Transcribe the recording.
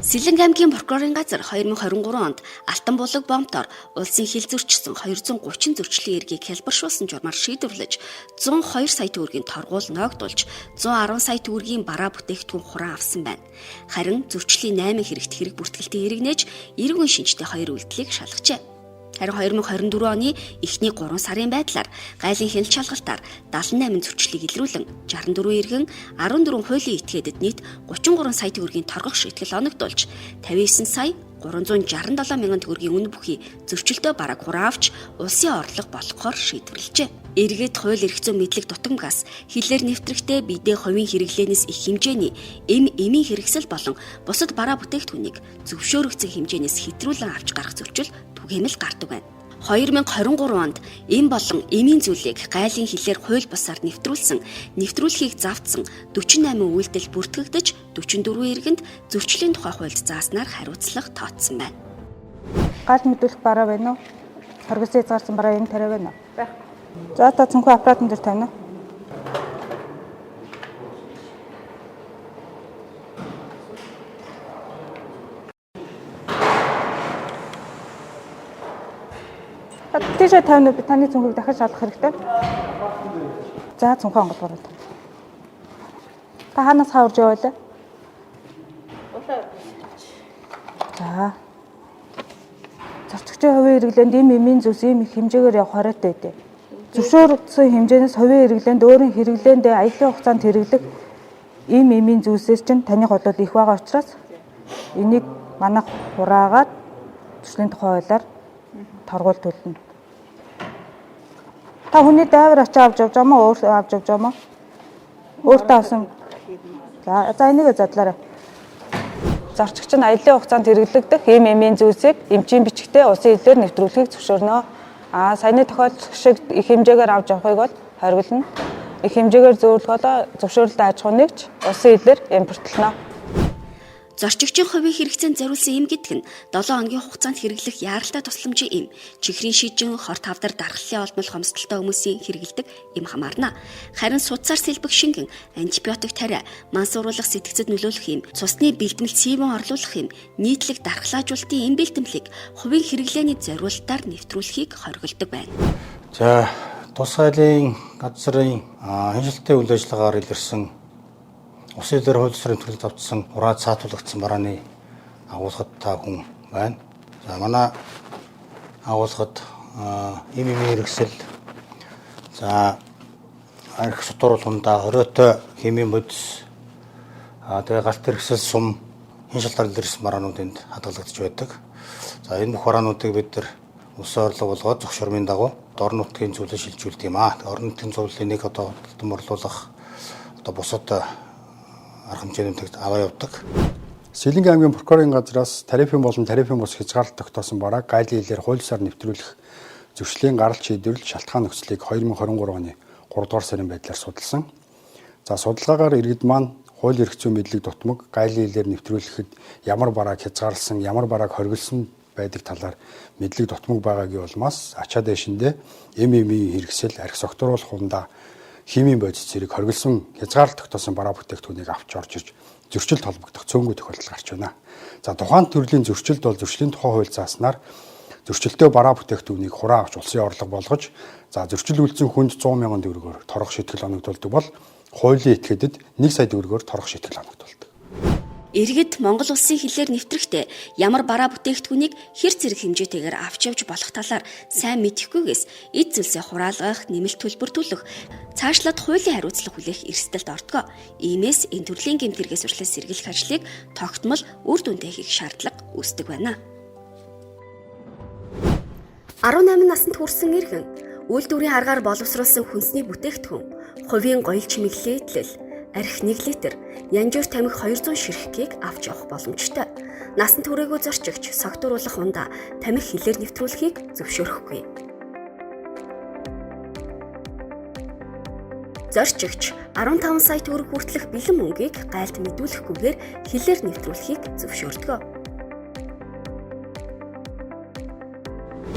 Сэлэнг аймгийн прокурорын газар 2023 онд Алтан булаг бомтоор улсын хил зөрчсөн 230 зөрчлийн эргийг хэлбэршүүлсэн журмаар шийдвэрлэж 102 сая төгрөгийн торгуул ноогдуулж 110 сая төгрөгийн бараа бүтээгдэхүүн хураан авсан байна. Харин зөрчлийн 8 хэрэгт хэрэг бүртгэлтэй эргэнэж 90 хүн шинжтэй 2 үйлдэлийг шалгажээ. Харин 2024 оны эхний 3 сарын байдлаар гайлын хяналт шалгалтаар 78 зөрчлийг илрүүлэн 64 иргэн 14 хуулийн этгээдэд нийт 33 сая төгрөгийн торгох шийтгэл оногдуулж 59 сая 367 мянган төгрөгийн үнэ бүхий зөрчилтэй бараг хураан авч улсын орлого болгохоор шийдвэрлэжээ. Эргээд хууль эрх зүйн мэдлэг дутамгаас хилээр нэвтрэхдээ бидээ хувийн хэрэглэнээс их хэмжээний эмийн хэрэгсэл болон бусад бараа бүтээгдэхүүнийг зөвшөөрөгдсөн хэмжээнээс хэтрүүлэн авч гарах зөрчил түгээмэл гардаг байна. 2023 онд эм болон эмийн зүйлийг гайлын хилээр хууль бусаар нэвтрүүлсэн, нэвтрүүлэхийг завдсан 48 үйлдэл бүртгэгдэж 44 иргэнд зөрчлийн тухай хуульд зааснаар хариуцлага тооцсон байна. Гайл мэдүүлэх бараа байна уу? Хоригдсон хязгаарсан бараа юм тариа байна уу? Байх. За та цэнхүү аппаратн дээр тавина уу? Тийшээ тавина уу? Би таны цэнхүүг дахиж шалгах хэрэгтэй. За цэнхүү онгоцгороо. Та ханаас хаварж яваалаа? За. Зарчигчийн хувийн хэрэглээнд эмийн зүйлс ийм их хэмжээгээр явах хоройтой дээ. Зөвшөөрөгдсөн хэмжээнээс хувийн хэрэглээнд өөрийн хэрэглээнд аялын хугацаанд хэрэглэх эмийн зүйлсээс чинь таны голол их байгаа учраас энийг манайх хураагаад зөрчлийн тухай хуулиар торгуул төлнө. Та хүний дайвар ачаа авч явж байгаа мó өөр авч явж байгаа мó? Өөртөө авсан. За энийг задлаарай. Зарчигч нь аялын хугацаанд хэрэглэгдэх эмийн зүйлсийг эмчийн бичгтээ улсын хилээр нэвтрүүлэхийг зөвшөөрнө. Саяны тохиолдол шиг их хэмжээгээр авч явахыг бол хориглоно. Их хэмжээгээр зөвлөгөөлөө зөвшөөрөлтөд аж ахуй нэгж улсын хилээр импортлоно. Зорчигчийн хувийн хэрэгцээнд зориулсан эм гэдэг нь 7 хоногийн хугацаанд хэрэглэх яаралтай тусламжийн эм, чихрийн шижин, хор тавдар дархлын олмол хомсдолтой хүмүүсийн хэрэгэлдэг эм хамаарна. Харин судсаар сэлбэх шингэн, антибиотик тариа, мансууруулах сэтгцэд нөлөөлөх эм, цусны бэлтгэл цэвэн орлуулах эм, нийтлэг дархлаажуулалтын эм бэлтгэлийг хувийн хэрэглээний зориулалтаар нэвтрүүлэхийг хориглодог байна. За, тус хуулийн газрын хяналтын үйл ажиллагаар илэрсэн Улсын хилээр хууль ёсрын төлөв тавьсан хураад саатуулагдсан барааны агуулгад та хүн байна. За манай агуулгад эмийн хэрэгсэл за арх сутууруул хундаа хориотой химийн бодис тэгээ галт хэрэгсэл сум хин шалтгаан илэрсэн бараанууд энд хадгалагдаж байдаг. За энэ бүх бараануудыг бид нар улсын орлого болгоод зөвшөөрмийн дагуу орон нутгийн зүйлээр шилжүүлдэг юм аа. Орон нутгийн зөвлөлийг нэг одоо хөдөлгөөн орлуулах одоо бусад арга хэмжээнүүдийг аваа явдаг. Сэлэнг аймгийн прокурорын газраас тарифын болон тарифын бус хязгаарлалт тогтоосон барааг гайлын хилээр хуулиар нэвтрүүлэх зөрчлийн гаралт шийдвэрлэл шалтгаан нөхцөлийг 2023 оны 3 дугаар сарын байдлаар судалсан. За судалгаагаар иргэд маань хууль эрх зүйн мэдлэг дутмаг гайлын хилээр нэвтрүүлэхэд ямар барааг хязгаарласан, ямар барааг хориглосон байдаг талаар мэдлэг дутмаг байгаагийн улмаас ачаа дэшиндээ эмийн хэрэгсэл, арх согтууруулах хундаа химийн бодис зэрэг хориглосон хязгаарлалт тогтоосон бараа бүтээгдэхүүнийг авч орж ирж зөрчилд холбогдох цөөнгүй тохиолдол гарч байна. За тухайн төрлийн зөрчилд бол зөрчлийн тухай хууль зааснаар зөрчилтэй бараа бүтээгдэхүүнийг хураан авч улсын орлого болгож за зөрчил үйлдсэн хүнд 100 мянган төгрөгөөр торгох шийтгэл оногдуулдаг бол хуулийн этгээдэд 1 сая төгрөгөөр торгох шийтгэл оногдуулдаг. Иргэд Монгол улсын хилээр нэвтрэхдээ ямар бараа бүтээгдэхүүнийг хэр зэрэг хэмжээтэйгээр авч явж болох талаар сайн мэдэхгүйгээс эд зүйлсээ хураалгах, нэмэлт төлбөр төлөх, цаашлаад хуулийн хариуцлага хүлээх эрсдэлд ортгоо. Иймээс энэ төрлийн гэмт хэрэгээс урьдчилан сэргийлэх ажлыг тогтмол үр дүндээ хийх шаардлага үүсдэг байна. 18 наснд хүрсэн иргэн үйлдвэрийн аргаар боловсруулсан хүнсний бүтээгдэхүүн, хувийн гоёл чимэглэлийн эдлэл, арх 1 литр, янжуур тамхи 200 ширхгийг авч явах боломжтой. Насан туршаагүй зорчигч согтууруулах ундаа тамхи хилээр нэвтрүүлэхийг зөвшөөрөхгүй. Зорчигч 15 сая төгрөг хүртэлх бэлэн мөнгийг гайлд мэдүүлэхгүйгээр хилээр нэвтрүүлэхийг зөвшөөрдөг.